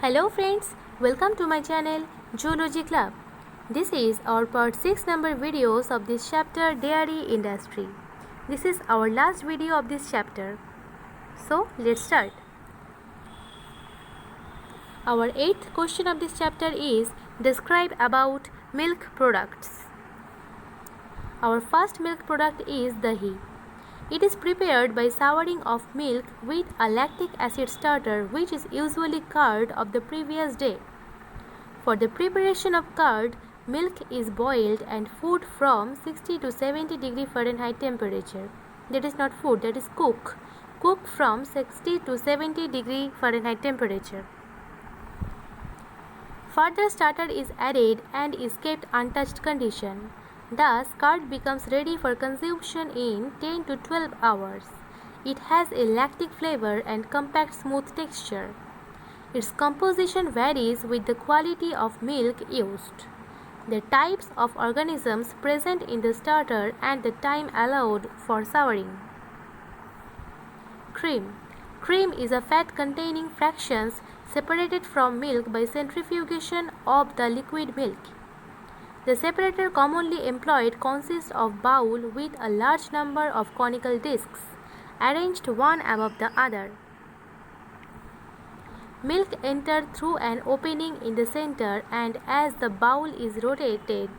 Hello friends, welcome to my channel Zoology Club. This is our part 6 number videos of this chapter Dairy Industry. This is our last video of this chapter. So let's start. Our 8th question of this chapter is describe about milk products. Our first milk product is dahi. It is prepared by souring of milk with a lactic acid starter which is usually curd of the previous day. For the preparation of curd, milk is boiled and food from 60 to 70 degree Fahrenheit temperature. That is not food, that is cook. Cook from 60 to 70 degree Fahrenheit temperature. Further starter is added and is kept untouched condition. Thus, curd becomes ready for consumption in 10 to 12 hours. It has a lactic flavor and compact smooth texture. Its composition varies with the quality of milk used, the types of organisms present in the starter and the time allowed for souring. Cream. Cream is a fat-containing fractions separated from milk by centrifugation of the liquid milk. The separator commonly employed consists of bowl with a large number of conical discs, arranged one above the other. Milk enters through an opening in the center and as the bowl is rotated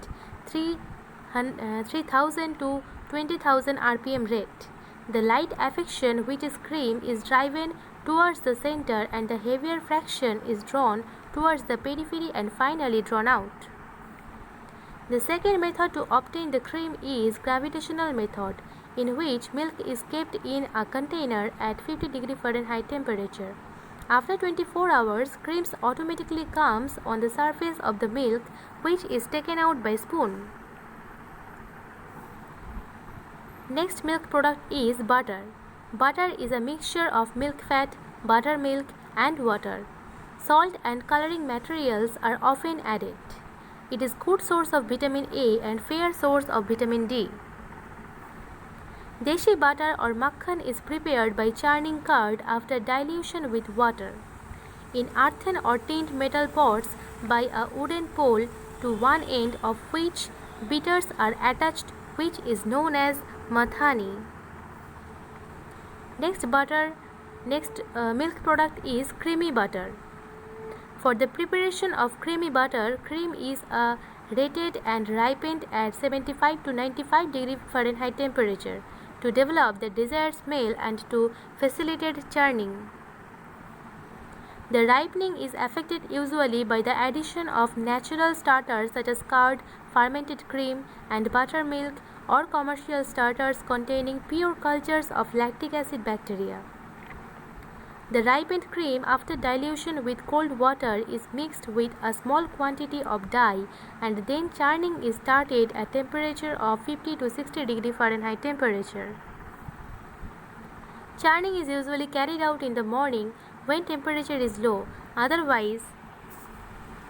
3000 to 20,000 rpm rate, the light affection which is cream is driven towards the center and the heavier fraction is drawn towards the periphery and finally drawn out. The second method to obtain the cream is gravitational method, in which milk is kept in a container at 50 degree Fahrenheit temperature. After 24 hours, cream automatically comes on the surface of the milk, which is taken out by spoon. Next milk product is butter. Butter is a mixture of milk fat, buttermilk, and water. Salt and coloring materials are often added. It is good source of vitamin A and fair source of vitamin D. Deshi butter or makhan is prepared by churning curd after dilution with water. In earthen or tinned metal pots by a wooden pole to one end of which beaters are attached, which is known as mathani. Next milk product is creamy butter. For the preparation of creamy butter, cream is rated and ripened at 75 to 95 degree Fahrenheit temperature to develop the desired smell and to facilitate churning. The ripening is affected usually by the addition of natural starters such as curd, fermented cream, and buttermilk, or commercial starters containing pure cultures of lactic acid bacteria. The ripened cream after dilution with cold water is mixed with a small quantity of dye and then churning is started at temperature of 50 to 60 degree Fahrenheit temperature. Churning is usually carried out in the morning when temperature is low, otherwise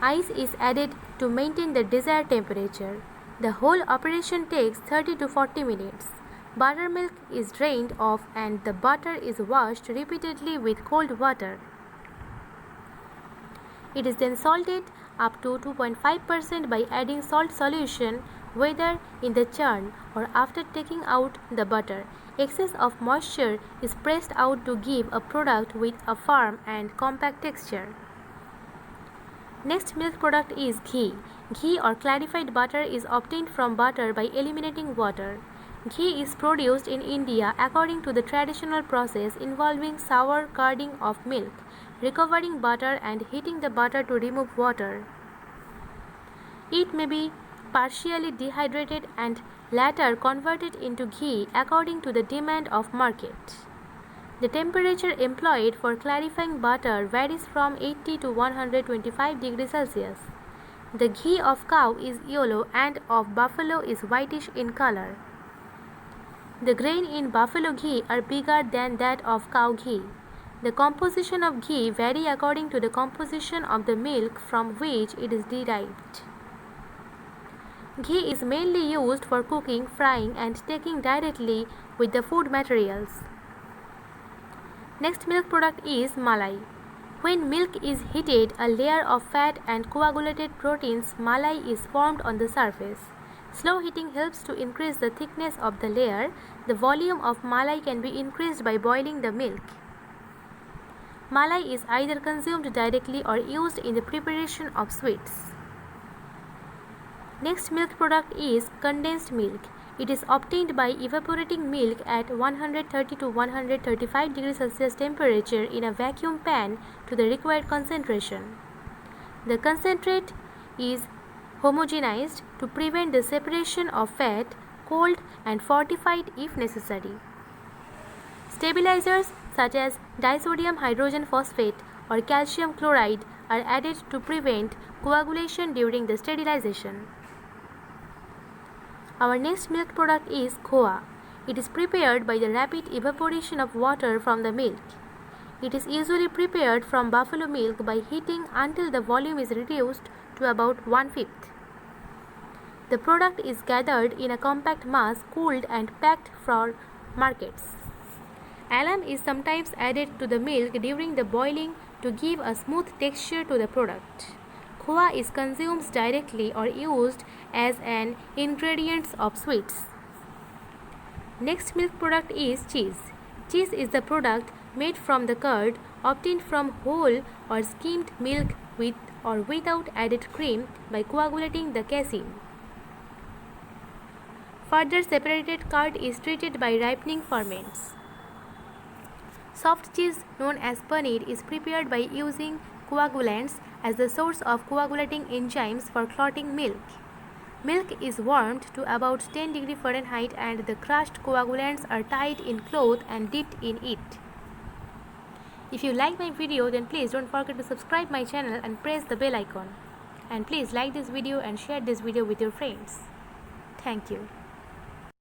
ice is added to maintain the desired temperature. The whole operation takes 30 to 40 minutes. Buttermilk is drained off and the butter is washed repeatedly with cold water. It is then salted up to 2.5% by adding salt solution, whether in the churn or after taking out the butter. Excess of moisture is pressed out to give a product with a firm and compact texture. Next milk product is ghee. Ghee or clarified butter is obtained from butter by eliminating water. Ghee is produced in India according to the traditional process involving sour curding of milk, recovering butter and heating the butter to remove water. It may be partially dehydrated and later converted into ghee according to the demand of market. The temperature employed for clarifying butter varies from 80 to 125 degrees Celsius. The ghee of cow is yellow and of buffalo is whitish in color. The grain in buffalo ghee are bigger than that of cow ghee. The composition of ghee vary according to the composition of the milk from which it is derived. Ghee is mainly used for cooking, frying and taking directly with the food materials. Next milk product is malai. When milk is heated, a layer of fat and coagulated proteins, malai, is formed on the surface. Slow heating helps to increase the thickness of the layer. The volume of malai can be increased by boiling the milk. Malai is either consumed directly or used in the preparation of sweets. Next milk product is condensed milk. It is obtained by evaporating milk at 130 to 135 degrees Celsius temperature in a vacuum pan to the required concentration. The concentrate is homogenized to prevent the separation of fat, cooled and fortified if necessary. Stabilizers such as disodium hydrogen phosphate or calcium chloride are added to prevent coagulation during the sterilization. Our next milk product is khoa. It is prepared by the rapid evaporation of water from the milk. It is usually prepared from buffalo milk by heating until the volume is reduced to about 1/5. The product is gathered in a compact mass, cooled and packed for markets. Alum is sometimes added to the milk during the boiling to give a smooth texture to the product. Khoa is consumed directly or used as an ingredient of sweets. Next milk product is cheese. Cheese is the product made from the curd obtained from whole or skimmed milk with or without added cream by coagulating the casein. Further separated curd is treated by ripening ferments. Soft cheese known as paneer is prepared by using coagulants as the source of coagulating enzymes for clotting milk. Milk is warmed to about 10 degrees Fahrenheit and the crushed coagulants are tied in cloth and dipped in it. If you like my video, then please don't forget to subscribe my channel and press the bell icon. And please like this video and share this video with your friends. Thank you.